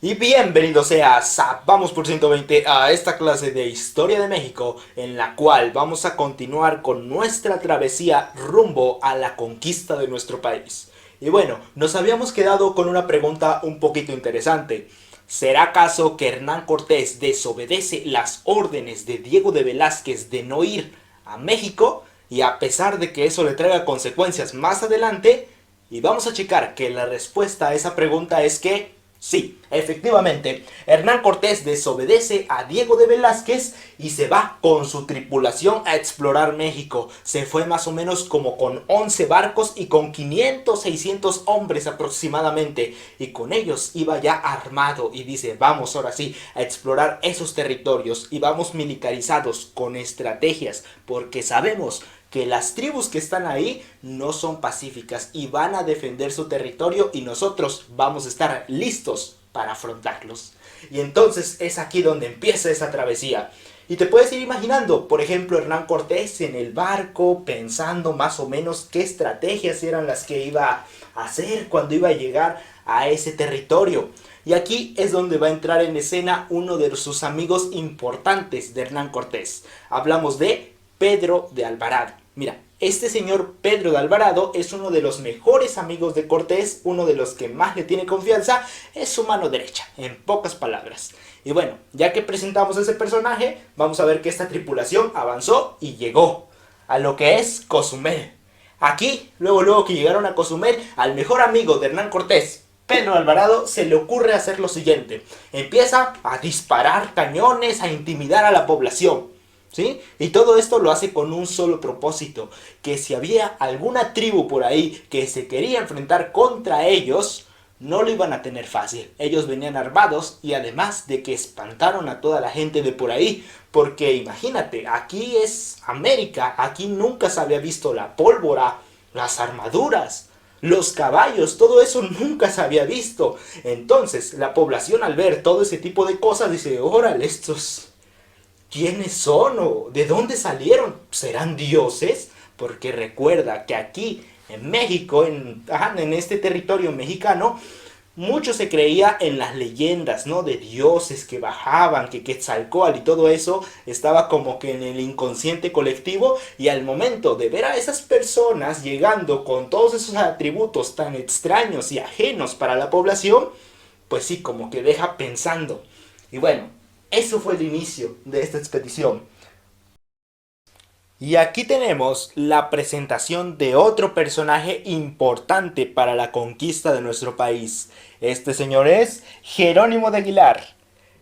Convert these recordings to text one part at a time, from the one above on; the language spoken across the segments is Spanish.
Y bienvenido seas a Vamos por 120 a esta clase de Historia de México, en la cual vamos a continuar con nuestra travesía rumbo a la conquista de nuestro país. Y bueno, nos habíamos quedado con una pregunta un poquito interesante. ¿Será acaso que Hernán Cortés desobedece las órdenes de Diego de Velázquez de no ir a México? Y a pesar de que eso le traiga consecuencias más adelante, y vamos a checar que la respuesta a esa pregunta es que sí, efectivamente, Hernán Cortés desobedece a Diego de Velázquez y se va con su tripulación a explorar México. Se fue más o menos como con 11 barcos y con 500, 600 hombres aproximadamente. Y con ellos iba ya armado y dice, vamos ahora sí a explorar esos territorios y vamos militarizados con estrategias porque sabemos que las tribus que están ahí no son pacíficas y van a defender su territorio y nosotros vamos a estar listos para afrontarlos. Y entonces es aquí donde empieza esa travesía. Y te puedes ir imaginando, por ejemplo, Hernán Cortés en el barco pensando más o menos qué estrategias eran las que iba a hacer cuando iba a llegar a ese territorio. Y aquí es donde va a entrar en escena uno de sus amigos importantes de Hernán Cortés. Hablamos de Pedro de Alvarado. Mira, este señor Pedro de Alvarado es uno de los mejores amigos de Cortés, uno de los que más le tiene confianza, es su mano derecha, en pocas palabras. Y bueno, ya que presentamos a ese personaje, vamos a ver que esta tripulación avanzó y llegó a lo que es Cozumel. Aquí, luego que llegaron a Cozumel, al mejor amigo de Hernán Cortés, Pedro de Alvarado, se le ocurre hacer lo siguiente. Empieza a disparar cañones, a intimidar a la población. ¿Sí? Y todo esto lo hace con un solo propósito, que si había alguna tribu por ahí que se quería enfrentar contra ellos, no lo iban a tener fácil. Ellos venían armados y además de que espantaron a toda la gente de por ahí, porque imagínate, aquí es América, aquí nunca se había visto la pólvora, las armaduras, los caballos, todo eso nunca se había visto. Entonces la población al ver todo ese tipo de cosas dice, órale, estos... ¿quiénes son o de dónde salieron? ¿Serán dioses? Porque recuerda que aquí en México, en este territorio mexicano, mucho se creía en las leyendas, ¿no? De dioses que bajaban, que Quetzalcóatl y todo eso estaba como que en el inconsciente colectivo y al momento de ver a esas personas llegando con todos esos atributos tan extraños y ajenos para la población, pues sí, como que deja pensando. Y bueno, eso fue el inicio de esta expedición. Y aquí tenemos la presentación de otro personaje importante para la conquista de nuestro país. Este señor es Jerónimo de Aguilar.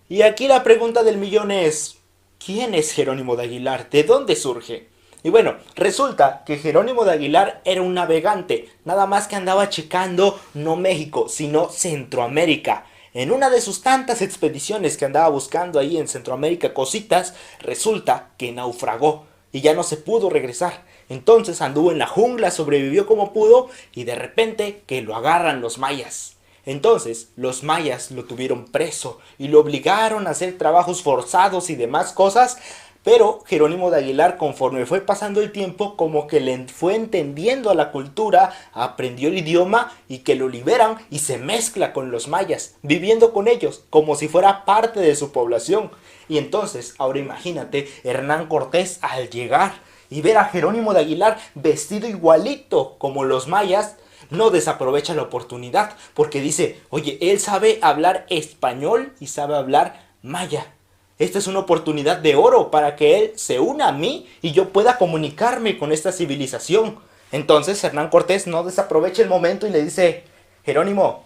Y aquí la pregunta del millón es, ¿quién es Jerónimo de Aguilar? ¿De dónde surge? Y bueno, resulta que Jerónimo de Aguilar era un navegante, nada más que andaba checando no México, sino Centroamérica. En una de sus tantas expediciones que andaba buscando ahí en Centroamérica cositas, resulta que naufragó y ya no se pudo regresar. Entonces anduvo en la jungla, sobrevivió como pudo y de repente que lo agarran los mayas. Entonces los mayas lo tuvieron preso y lo obligaron a hacer trabajos forzados y demás cosas. Pero Jerónimo de Aguilar, conforme fue pasando el tiempo, como que le fue entendiendo a la cultura, aprendió el idioma y que lo liberan y se mezcla con los mayas, viviendo con ellos como si fuera parte de su población. Y entonces, ahora imagínate, Hernán Cortés al llegar y ver a Jerónimo de Aguilar vestido igualito como los mayas, no desaprovecha la oportunidad porque dice, oye, él sabe hablar español y sabe hablar maya. Esta es una oportunidad de oro para que él se una a mí y yo pueda comunicarme con esta civilización. Entonces Hernán Cortés no desaprovecha el momento y le dice, Jerónimo,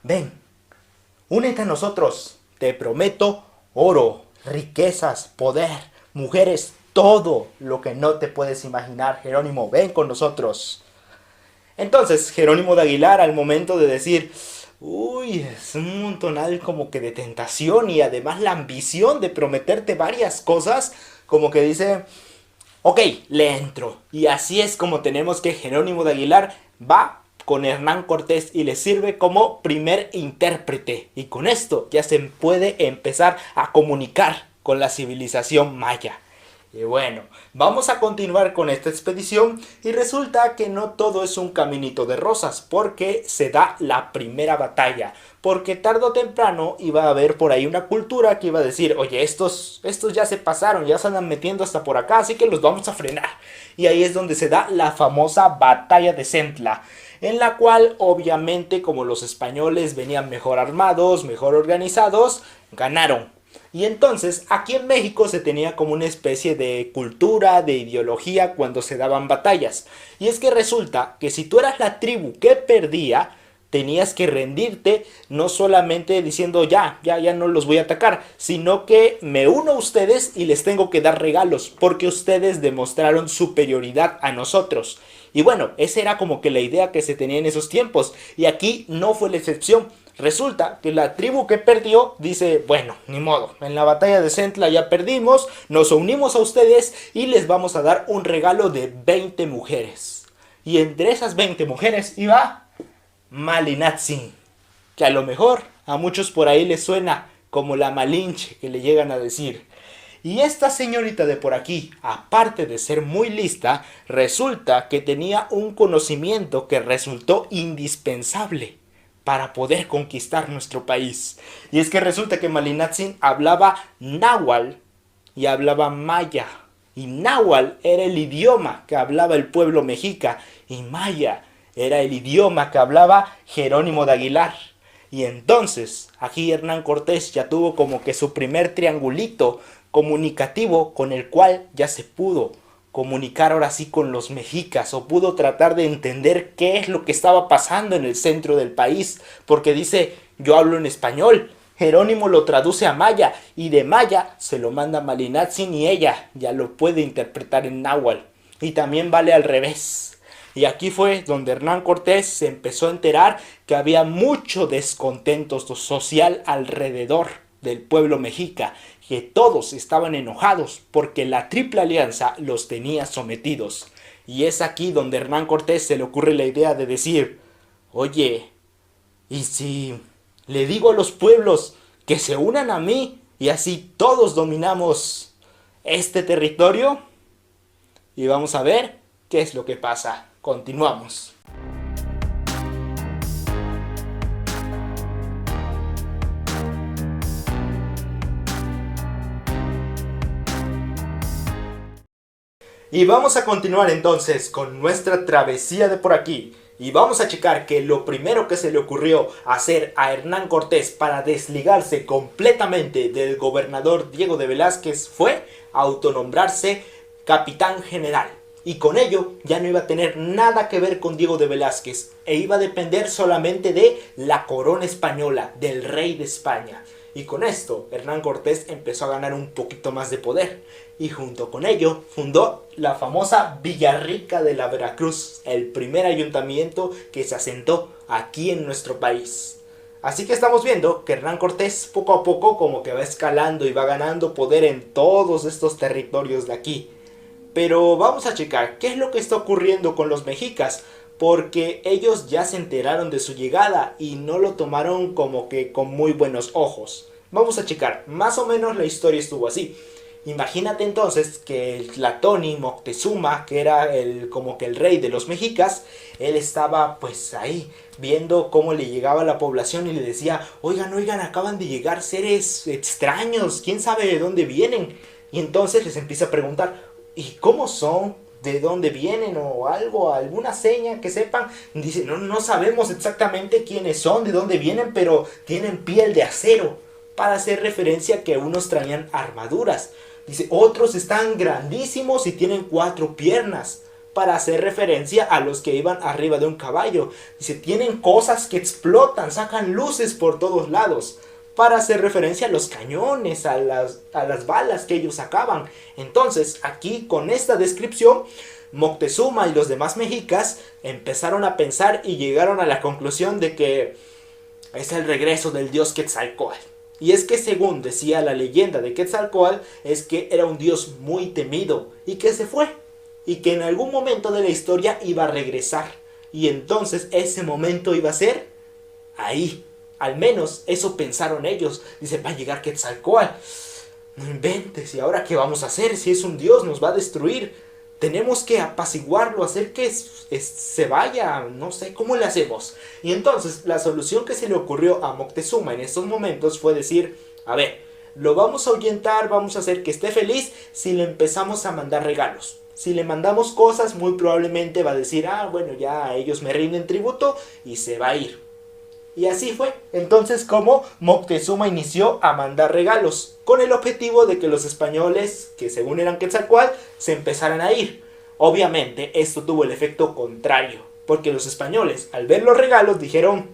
ven, únete a nosotros. Te prometo oro, riquezas, poder, mujeres, todo lo que no te puedes imaginar. Jerónimo, ven con nosotros. Entonces Jerónimo de Aguilar al momento de decir... uy, es un montonal como que de tentación y además la ambición de prometerte varias cosas, como que dice, ok, le entro. Y así es como tenemos que Jerónimo de Aguilar va con Hernán Cortés y le sirve como primer intérprete. Y con esto ya se puede empezar a comunicar con la civilización maya. Y bueno, vamos a continuar con esta expedición y resulta que no todo es un caminito de rosas porque se da la primera batalla. Porque tarde o temprano iba a haber por ahí una cultura que iba a decir, oye, estos ya se pasaron, ya se andan metiendo hasta por acá, así que los vamos a frenar. Y ahí es donde se da la famosa batalla de Centla, en la cual obviamente como los españoles venían mejor armados, mejor organizados, ganaron. Y entonces aquí en México se tenía como una especie de cultura, de ideología cuando se daban batallas. Y es que resulta que si tú eras la tribu que perdía, tenías que rendirte, no solamente diciendo ya no los voy a atacar, sino que me uno a ustedes y les tengo que dar regalos, porque ustedes demostraron superioridad a nosotros. Y bueno, esa era como que la idea que se tenía en esos tiempos, y aquí no fue la excepción. Resulta que la tribu que perdió dice, bueno, ni modo, en la batalla de Centla ya perdimos, nos unimos a ustedes y les vamos a dar un regalo de 20 mujeres. Y entre esas 20 mujeres iba Malinatsin, que a lo mejor a muchos por ahí les suena como la Malinche que le llegan a decir. Y esta señorita de por aquí, aparte de ser muy lista, resulta que tenía un conocimiento que resultó indispensable para poder conquistar nuestro país. Y es que resulta que Malinatsin hablaba náhuatl y hablaba maya. Y náhuatl era el idioma que hablaba el pueblo mexica y maya era el idioma que hablaba Jerónimo de Aguilar. Y entonces aquí Hernán Cortés ya tuvo como que su primer triangulito comunicativo con el cual ya se pudo comunicar ahora sí con los mexicas o pudo tratar de entender qué es lo que estaba pasando en el centro del país, porque dice, yo hablo en español, Jerónimo lo traduce a maya y de maya se lo manda a Malinatsin y ella ya lo puede interpretar en náhuatl, y también vale al revés. Y aquí fue donde Hernán Cortés se empezó a enterar que había mucho descontento social alrededor del pueblo mexica, que todos estaban enojados porque la Triple Alianza los tenía sometidos. Y es aquí donde Hernán Cortés se le ocurre la idea de decir, oye, ¿y si le digo a los pueblos que se unan a mí y así todos dominamos este territorio? Y vamos a ver qué es lo que pasa. Continuamos. Y vamos a continuar entonces con nuestra travesía de por aquí. Y vamos a checar que lo primero que se le ocurrió hacer a Hernán Cortés para desligarse completamente del gobernador Diego de Velázquez fue autonombrarse capitán general. Y con ello ya no iba a tener nada que ver con Diego de Velázquez e iba a depender solamente de la corona española, del rey de España. Y con esto Hernán Cortés empezó a ganar un poquito más de poder y junto con ello fundó la famosa Villarrica de la Veracruz, el primer ayuntamiento que se asentó aquí en nuestro país. Así que estamos viendo que Hernán Cortés poco a poco como que va escalando y va ganando poder en todos estos territorios de aquí. Pero vamos a checar qué es lo que está ocurriendo con los mexicas, porque ellos ya se enteraron de su llegada y no lo tomaron como que con muy buenos ojos. Vamos a checar, más o menos la historia estuvo así. Imagínate entonces que el Tlatoani Moctezuma, que era como que el rey de los mexicas, él estaba pues ahí viendo cómo le llegaba la población y le decía, oigan, acaban de llegar seres extraños, quién sabe de dónde vienen. Y entonces les empieza a preguntar, ¿y cómo son? ¿De dónde vienen? O algo, alguna seña que sepan. Dice, no sabemos exactamente quiénes son, de dónde vienen, pero tienen piel de acero, para hacer referencia a que unos traían armaduras. Dice, otros están grandísimos y tienen 4 piernas, para hacer referencia a los que iban arriba de un caballo. Dice, tienen cosas que explotan, sacan luces por todos lados, para hacer referencia a los cañones, a las balas que ellos sacaban. Entonces, aquí con esta descripción, Moctezuma y los demás mexicas empezaron a pensar y llegaron a la conclusión de que es el regreso del dios Quetzalcóatl. Y es que según decía la leyenda de Quetzalcóatl, es que era un dios muy temido y que se fue. Y que en algún momento de la historia iba a regresar. Y entonces ese momento iba a ser ahí. Al menos eso pensaron ellos. Dice, va a llegar Quetzalcóatl. no inventes, ¿y ahora qué vamos a hacer? Si es un dios, nos va a destruir. Tenemos que apaciguarlo, hacer que se vaya, no sé, ¿cómo le hacemos? Y entonces la solución que se le ocurrió a Moctezuma en estos momentos fue decir, a ver, lo vamos a ahuyentar, vamos a hacer que esté feliz si le empezamos a mandar regalos. Si le mandamos cosas, muy probablemente va a decir, bueno, ya ellos me rinden tributo y se va a ir. Y así fue. Entonces como Moctezuma inició a mandar regalos, con el objetivo de que los españoles, que según eran Quetzalcóatl, se empezaran a ir. Obviamente esto tuvo el efecto contrario, porque los españoles al ver los regalos dijeron,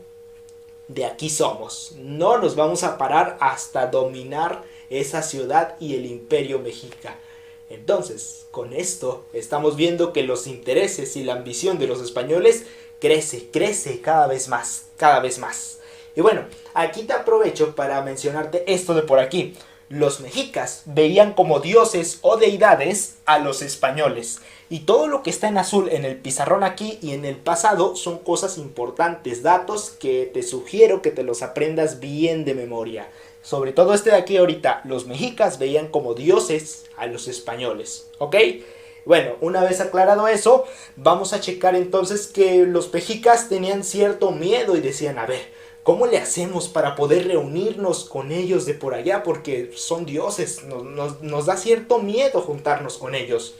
de aquí somos, no nos vamos a parar hasta dominar esa ciudad y el imperio mexica. Entonces, con esto estamos viendo que los intereses y la ambición de los españoles crece cada vez más, cada vez más. Y bueno, aquí te aprovecho para mencionarte esto de por aquí. Los mexicas veían como dioses o deidades a los españoles. Y todo lo que está en azul en el pizarrón aquí y en el pasado son cosas importantes, datos que te sugiero que te los aprendas bien de memoria. Sobre todo este de aquí ahorita, los mexicas veían como dioses a los españoles, ¿ok? Bueno, una vez aclarado eso, vamos a checar entonces que los mexicas tenían cierto miedo y decían, a ver, ¿cómo le hacemos para poder reunirnos con ellos de por allá? Porque son dioses, nos da cierto miedo juntarnos con ellos.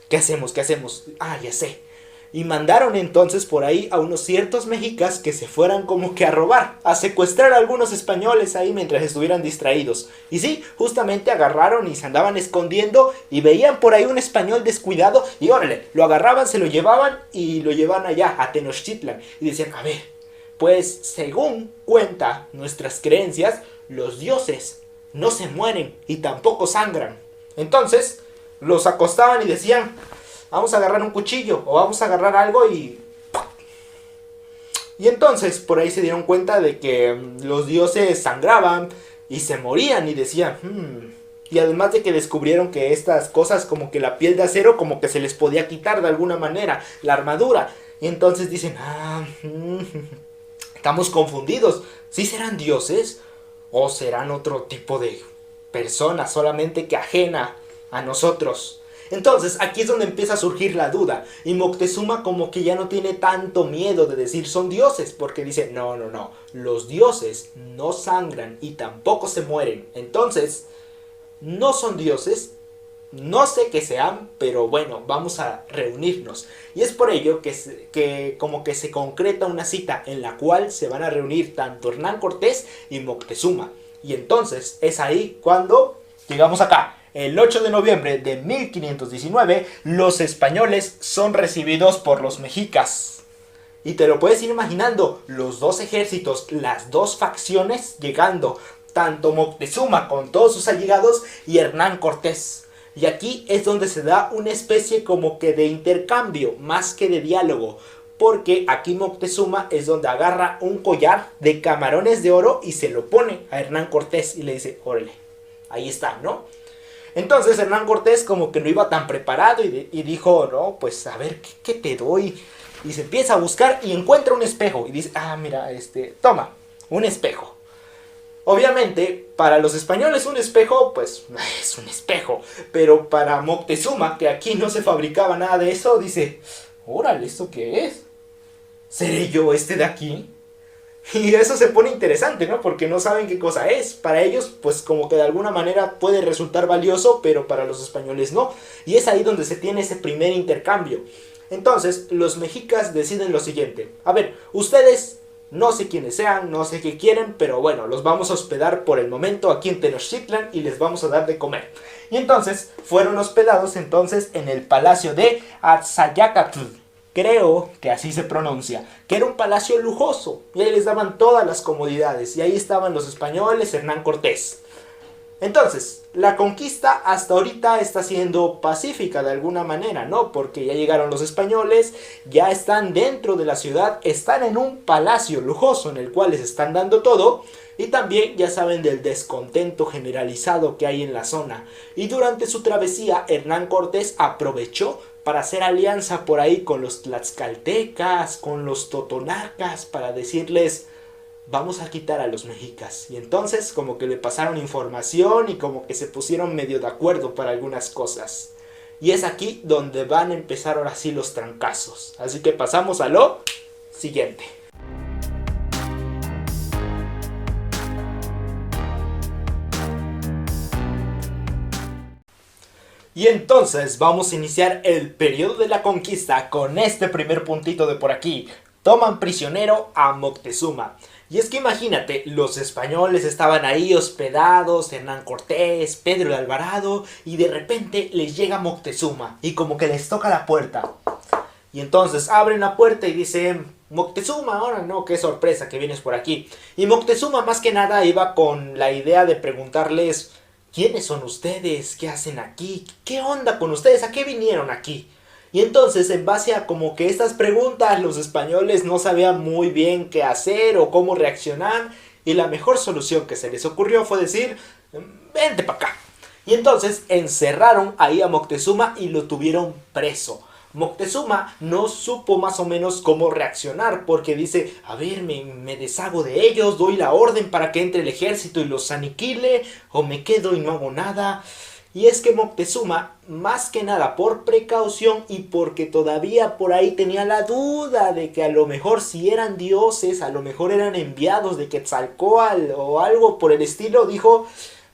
¿Qué hacemos? ¿Qué hacemos? Ya sé. Y mandaron entonces por ahí a unos ciertos mexicas que se fueran como que a robar, a secuestrar a algunos españoles ahí mientras estuvieran distraídos. Y sí, justamente agarraron y se andaban escondiendo y veían por ahí un español descuidado y órale, lo agarraban, se lo llevaban y lo llevaban allá a Tenochtitlan. Y decían, a ver, pues según cuenta nuestras creencias, los dioses no se mueren y tampoco sangran. Entonces los acostaban y decían, vamos a agarrar un cuchillo o vamos a agarrar algo y entonces por ahí se dieron cuenta de que los dioses sangraban y se morían y decían, y además de que descubrieron que estas cosas como que la piel de acero como que se les podía quitar de alguna manera, la armadura. Y entonces dicen, estamos confundidos, ¿sí serán dioses o serán otro tipo de personas solamente que ajena a nosotros? Entonces aquí es donde empieza a surgir la duda y Moctezuma como que ya no tiene tanto miedo de decir son dioses, porque dice no, los dioses no sangran y tampoco se mueren, entonces no son dioses, no sé qué sean, pero bueno, vamos a reunirnos. Y es por ello que como que se concreta una cita en la cual se van a reunir tanto Hernán Cortés y Moctezuma. Y entonces es ahí cuando llegamos acá. El 8 de noviembre de 1519, los españoles son recibidos por los mexicas. Y te lo puedes ir imaginando, los dos ejércitos, las dos facciones llegando, tanto Moctezuma con todos sus allegados y Hernán Cortés. Y aquí es donde se da una especie como que de intercambio, más que de diálogo. Porque aquí Moctezuma es donde agarra un collar de camarones de oro y se lo pone a Hernán Cortés y le dice, órale, ahí está, ¿no? Entonces Hernán Cortés como que no iba tan preparado y dijo, no, pues a ver, ¿qué te doy? Y se empieza a buscar y encuentra un espejo. Y dice, mira, toma, un espejo. Obviamente, para los españoles un espejo, pues, es un espejo. Pero para Moctezuma, que aquí no se fabricaba nada de eso, dice, órale, ¿esto qué es? ¿Seré yo de aquí? Y eso se pone interesante, ¿no? Porque no saben qué cosa es. Para ellos, pues como que de alguna manera puede resultar valioso, pero para los españoles no. Y es ahí donde se tiene ese primer intercambio. Entonces, los mexicas deciden lo siguiente. A ver, ustedes, no sé quiénes sean, no sé qué quieren, pero bueno, los vamos a hospedar por el momento aquí en Tenochtitlan y les vamos a dar de comer. Y entonces, fueron hospedados entonces en el palacio de Atzayacatl. Creo que así se pronuncia, que era un palacio lujoso y ahí les daban todas las comodidades y ahí estaban los españoles, Hernán Cortés. Entonces, la conquista hasta ahorita está siendo pacífica de alguna manera, ¿no? Porque ya llegaron los españoles, ya están dentro de la ciudad, están en un palacio lujoso en el cual les están dando todo y también ya saben del descontento generalizado que hay en la zona. Y durante su travesía, Hernán Cortés aprovechó para hacer alianza por ahí con los tlaxcaltecas, con los totonacas, para decirles, vamos a quitar a los mexicas. Y entonces como que le pasaron información y como que se pusieron medio de acuerdo para algunas cosas. Y es aquí donde van a empezar ahora sí los trancazos. Así que pasamos a lo siguiente. Y entonces vamos a iniciar el periodo de la conquista con este primer puntito de por aquí. Toman prisionero a Moctezuma. Y es que imagínate, los españoles estaban ahí hospedados, Hernán Cortés, Pedro de Alvarado, y de repente les llega Moctezuma y como que les toca la puerta. Y entonces abren la puerta y dicen, Moctezuma, ahora no, qué sorpresa que vienes por aquí. Y Moctezuma más que nada iba con la idea de preguntarles, ¿quiénes son ustedes? ¿Qué hacen aquí? ¿Qué onda con ustedes? ¿A qué vinieron aquí? Y entonces, en base a como que estas preguntas, los españoles no sabían muy bien qué hacer o cómo reaccionar. Y la mejor solución que se les ocurrió fue decir, vente para acá. Y entonces encerraron ahí a Moctezuma y lo tuvieron preso. Moctezuma no supo más o menos cómo reaccionar porque dice, a ver, me deshago de ellos, doy la orden para que entre el ejército y los aniquile, o me quedo y no hago nada. Y es que Moctezuma, más que nada por precaución y porque todavía por ahí tenía la duda de que a lo mejor si eran dioses, a lo mejor eran enviados de Quetzalcóatl o algo por el estilo, dijo,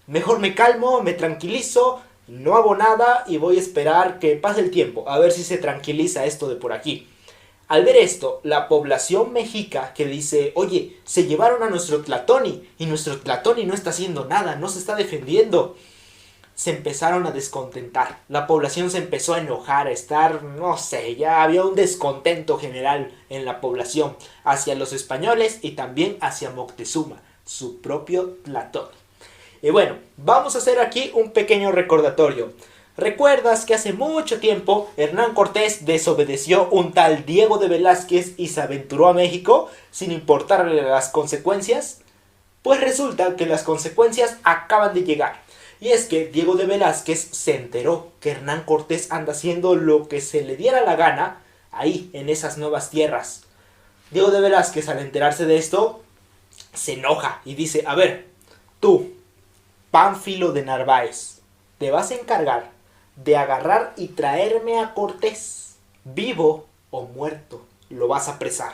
mejor me calmo, me tranquilizo, no hago nada y voy a esperar que pase el tiempo, a ver si se tranquiliza esto de por aquí. Al ver esto, la población mexica que dice, oye, se llevaron a nuestro Tlatoani y nuestro Tlatoani no está haciendo nada, no se está defendiendo, se empezaron a descontentar. La población se empezó a enojar, a estar, no sé, ya había un descontento general en la población hacia los españoles y también hacia Moctezuma, su propio Tlatoani. Y bueno, vamos a hacer aquí un pequeño recordatorio. ¿Recuerdas que hace mucho tiempo Hernán Cortés desobedeció un tal Diego de Velázquez y se aventuró a México sin importarle las consecuencias? Pues resulta que las consecuencias acaban de llegar. Y es que Diego de Velázquez se enteró que Hernán Cortés anda haciendo lo que se le diera la gana ahí en esas nuevas tierras. Diego de Velázquez, al enterarse de esto, se enoja y dice, a ver, tú, Pánfilo de Narváez, te vas a encargar de agarrar y traerme a Cortés, vivo o muerto, lo vas a apresar.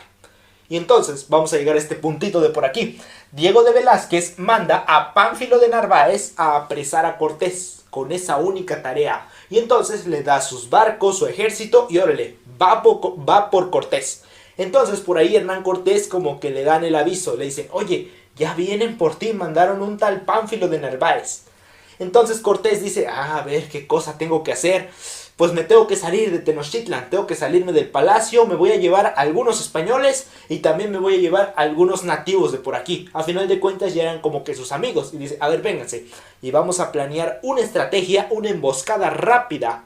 Y entonces vamos a llegar a este puntito de por aquí. Diego de Velázquez manda a Pánfilo de Narváez a apresar a Cortés con esa única tarea. Y entonces le da sus barcos, su ejército y órale, va por Cortés. Entonces por ahí Hernán Cortés como que le dan el aviso, le dicen, oye, ya vienen por ti, mandaron un tal Pánfilo de Narváez. Entonces Cortés dice, a ver qué cosa tengo que hacer. Pues me tengo que salir de Tenochtitlan, tengo que salirme del palacio, me voy a llevar a algunos españoles y también me voy a llevar a algunos nativos de por aquí. A final de cuentas ya eran como que sus amigos. Y dice, a ver, vénganse. Y vamos a planear una estrategia, una emboscada rápida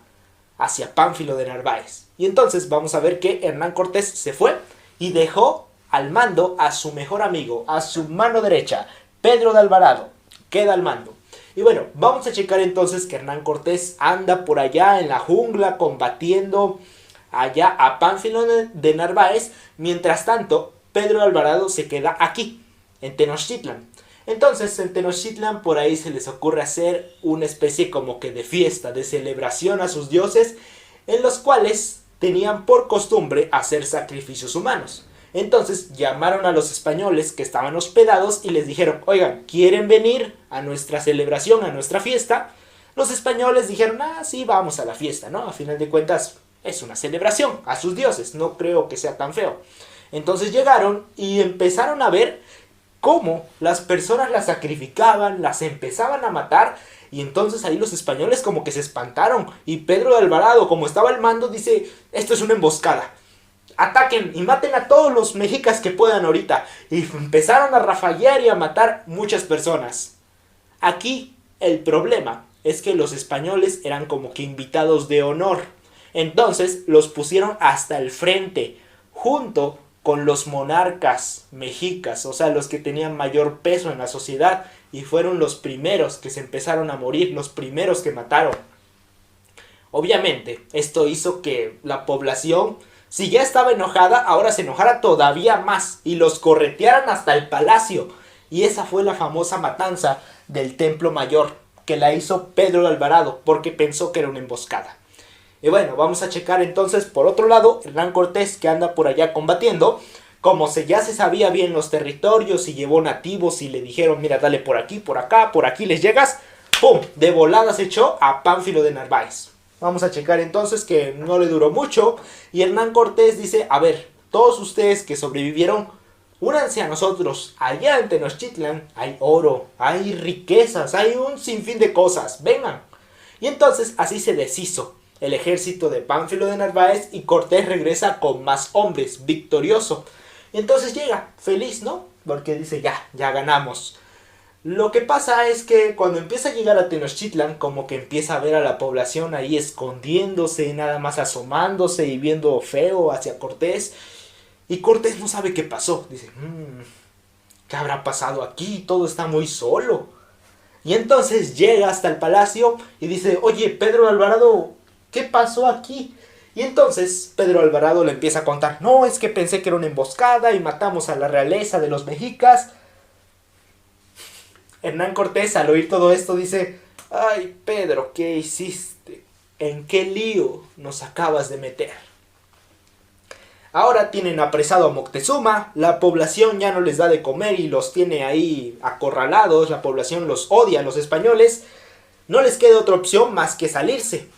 hacia Pánfilo de Narváez. Y entonces vamos a ver que Hernán Cortés se fue y dejó al mando a su mejor amigo, a su mano derecha, Pedro de Alvarado. Queda al mando. Y bueno, vamos a checar entonces que Hernán Cortés anda por allá en la jungla combatiendo allá a Pánfilo de Narváez. Mientras tanto, Pedro de Alvarado se queda aquí, en Tenochtitlan. Entonces, en Tenochtitlan por ahí se les ocurre hacer una especie como que de fiesta, de celebración a sus dioses, en los cuales tenían por costumbre hacer sacrificios humanos. Entonces llamaron a los españoles que estaban hospedados y les dijeron, oigan, ¿quieren venir a nuestra celebración, a nuestra fiesta? Los españoles dijeron, sí, vamos a la fiesta, ¿no? A final de cuentas es una celebración a sus dioses, no creo que sea tan feo. Entonces llegaron y empezaron a ver cómo las personas las sacrificaban, las empezaban a matar. Y entonces ahí los españoles como que se espantaron. Y Pedro de Alvarado, como estaba al mando, dice, esto es una emboscada. Ataquen y maten a todos los mexicas que puedan ahorita. Y empezaron a rafallar y a matar muchas personas. Aquí el problema es que los españoles eran como que invitados de honor. Entonces los pusieron hasta el frente, junto con los monarcas mexicas, o sea, los que tenían mayor peso en la sociedad. Y fueron los primeros que se empezaron a morir, los primeros que mataron. Obviamente, esto hizo que la población Si ya estaba enojada, ahora se enojara todavía más y los corretearan hasta el palacio. Y esa fue la famosa matanza del Templo Mayor, que la hizo Pedro de Alvarado porque pensó que era una emboscada. Y bueno, vamos a checar entonces por otro lado Hernán Cortés, que anda por allá combatiendo. Como ya se sabía bien los territorios y llevó nativos y le dijeron, mira, dale por aquí, por acá, por aquí les llegas, ¡pum! De volada se echó a Pánfilo de Narváez. Vamos a checar entonces que no le duró mucho y Hernán Cortés dice, a ver, todos ustedes que sobrevivieron, únanse a nosotros. Allá en Tenochtitlan hay oro, hay riquezas, hay un sinfín de cosas, vengan. Y entonces así se deshizo el ejército de Pánfilo de Narváez y Cortés regresa con más hombres, victorioso. Y entonces llega, feliz, ¿no? Porque dice, ya ganamos. Lo que pasa es que cuando empieza a llegar a Tenochtitlan, como que empieza a ver a la población ahí escondiéndose, nada más asomándose y viendo feo hacia Cortés. Y Cortés no sabe qué pasó. Dice, ¿qué habrá pasado aquí? Todo está muy solo. Y entonces llega hasta el palacio y dice, oye, Pedro Alvarado, ¿qué pasó aquí? Y entonces Pedro Alvarado le empieza a contar, no, es que pensé que era una emboscada y matamos a la realeza de los mexicas. Hernán Cortés al oír todo esto dice, ay Pedro, ¿qué hiciste? ¿En qué lío nos acabas de meter? Ahora tienen apresado a Moctezuma, la población ya no les da de comer y los tiene ahí acorralados, la población los odia a los españoles, no les queda otra opción más que salirse.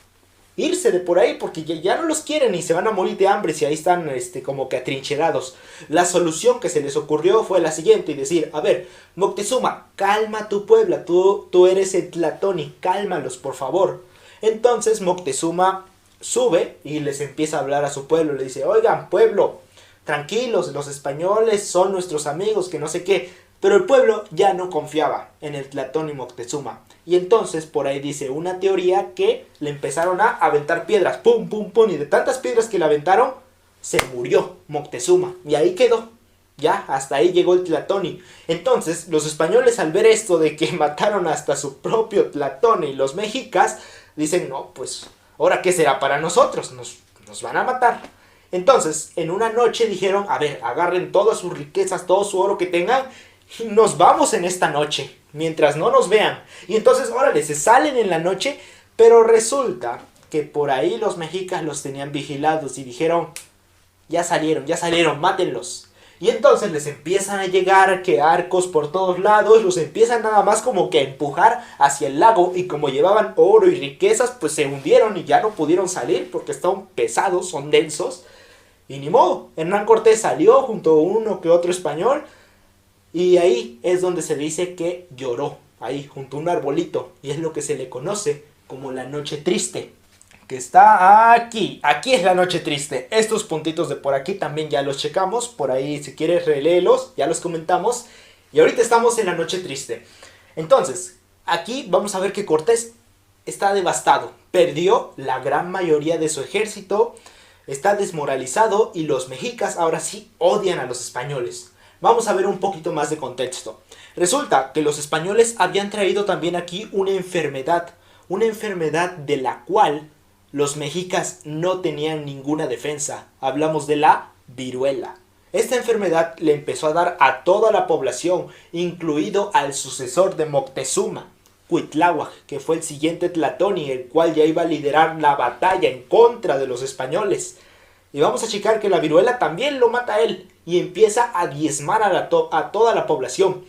Irse de por ahí porque ya no los quieren y se van a morir de hambre si ahí están como que atrincherados. La solución que se les ocurrió fue la siguiente y decir, a ver, Moctezuma, calma tu puebla, tú eres el Tlatoani, cálmalos por favor. Entonces Moctezuma sube y les empieza a hablar a su pueblo, le dice, oigan pueblo, tranquilos, los españoles son nuestros amigos, que no sé qué. Pero el pueblo ya no confiaba en el Tlatoani Moctezuma. Y entonces por ahí dice una teoría que le empezaron a aventar piedras. Pum, pum, pum. Y de tantas piedras que le aventaron, se murió Moctezuma. Y ahí quedó. Ya, hasta ahí llegó el Tlatoani. Entonces los españoles al ver esto de que mataron hasta su propio Tlatoani y los mexicas, dicen, no, pues, ¿ahora qué será para nosotros? Nos van a matar. Entonces, en una noche dijeron, a ver, agarren todas sus riquezas, todo su oro que tengan, y nos vamos en esta noche, mientras no nos vean. Y entonces, órale, se salen en la noche, pero resulta que por ahí los mexicas los tenían vigilados y dijeron, ya salieron, mátenlos. Y entonces les empiezan a llegar que arcos por todos lados, los empiezan nada más como que a empujar hacia el lago y como llevaban oro y riquezas, pues se hundieron y ya no pudieron salir porque estaban pesados, son densos. Y ni modo, Hernán Cortés salió junto a uno que otro español. Y ahí es donde se dice que lloró, ahí junto a un arbolito. Y es lo que se le conoce como la noche triste. Que está aquí es la noche triste. Estos puntitos de por aquí también ya los checamos. Por ahí si quieres reléelos, ya los comentamos. Y ahorita estamos en la noche triste. Entonces, aquí vamos a ver que Cortés está devastado. Perdió la gran mayoría de su ejército. Está desmoralizado y los mexicas ahora sí odian a los españoles. Vamos a ver un poquito más de contexto. Resulta que los españoles habían traído también aquí una enfermedad de la cual los mexicas no tenían ninguna defensa. Hablamos de la viruela. Esta enfermedad le empezó a dar a toda la población, incluido al sucesor de Moctezuma, Cuitláhuac, que fue el siguiente Tlatoani, el cual ya iba a liderar la batalla en contra de los españoles. Y vamos a checar que la viruela también lo mata a él y empieza a diezmar a toda la población.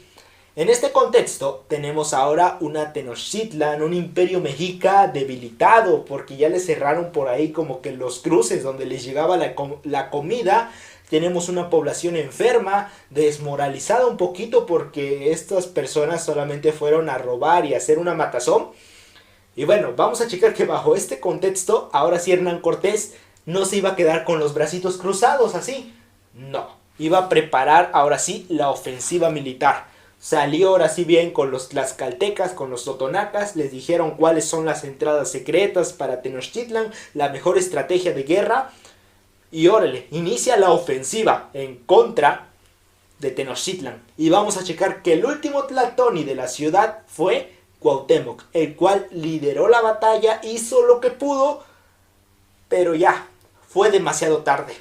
En este contexto tenemos ahora una Tenochtitlan, un imperio mexica debilitado porque ya le cerraron por ahí como que los cruces donde les llegaba la comida. Tenemos una población enferma, desmoralizada un poquito porque estas personas solamente fueron a robar y a hacer una matazón. Y bueno, vamos a checar que bajo este contexto, ahora sí Hernán Cortés no se iba a quedar con los bracitos cruzados así. No, iba a preparar ahora sí la ofensiva militar. Salió ahora sí bien con los tlaxcaltecas, con los totonacas, les dijeron cuáles son las entradas secretas para Tenochtitlan, la mejor estrategia de guerra. Y órale, inicia la ofensiva en contra de Tenochtitlan. Y vamos a checar que el último Tlatoani de la ciudad fue Cuauhtémoc, el cual lideró la batalla, hizo lo que pudo, pero ya, fue demasiado tarde.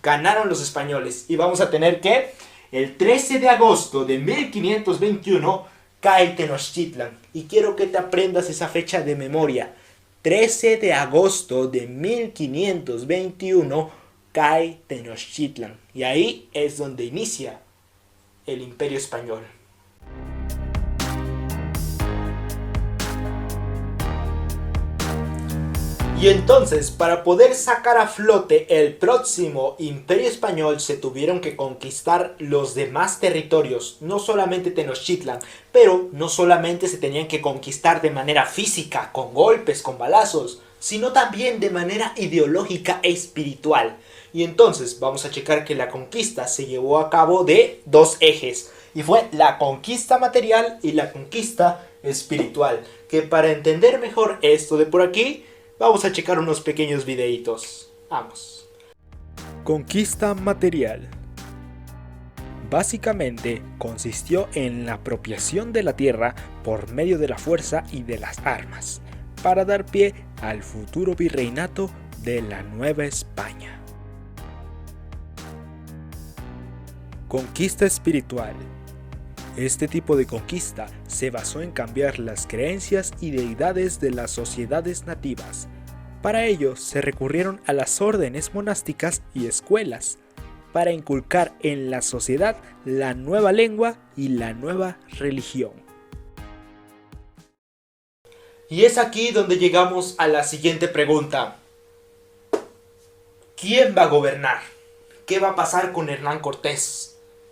ganaron los españoles. Y vamos a tener que el 13 de agosto de 1521 cae Tenochtitlan. Y quiero que te aprendas esa fecha de memoria. 13 de agosto de 1521 cae Tenochtitlan. Y ahí es donde inicia el Imperio Español. Y entonces, para poder sacar a flote el próximo Imperio Español, se tuvieron que conquistar los demás territorios, no solamente Tenochtitlan, pero no solamente se tenían que conquistar de manera física, con golpes, con balazos, sino también de manera ideológica e espiritual. Y entonces vamos a checar que la conquista se llevó a cabo de dos ejes, y fue la conquista material y la conquista espiritual, que para entender mejor esto de por aquí, vamos a checar unos pequeños videitos. Vamos. Conquista material. Básicamente consistió en la apropiación de la tierra por medio de la fuerza y de las armas, para dar pie al futuro virreinato de la Nueva España. Conquista espiritual. Este tipo de conquista se basó en cambiar las creencias y deidades de las sociedades nativas. Para ello se recurrieron a las órdenes monásticas y escuelas, para inculcar en la sociedad la nueva lengua y la nueva religión. Y es aquí donde llegamos a la siguiente pregunta. ¿Quién va a gobernar? ¿Qué va a pasar con Hernán Cortés?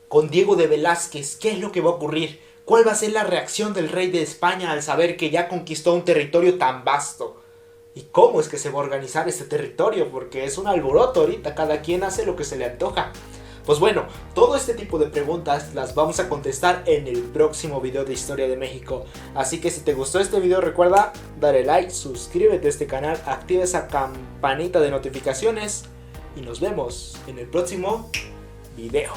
¿Con Diego de Velázquez? ¿Qué es lo que va a ocurrir? ¿Cuál va a ser la reacción del rey de España al saber que ya conquistó un territorio tan vasto? ¿Y cómo es que se va a organizar este territorio? Porque es un alboroto ahorita, cada quien hace lo que se le antoja. Pues bueno, todo este tipo de preguntas las vamos a contestar en el próximo video de Historia de México. Así que si te gustó este video, recuerda darle like, suscríbete a este canal, activa esa campanita de notificaciones y nos vemos en el próximo video.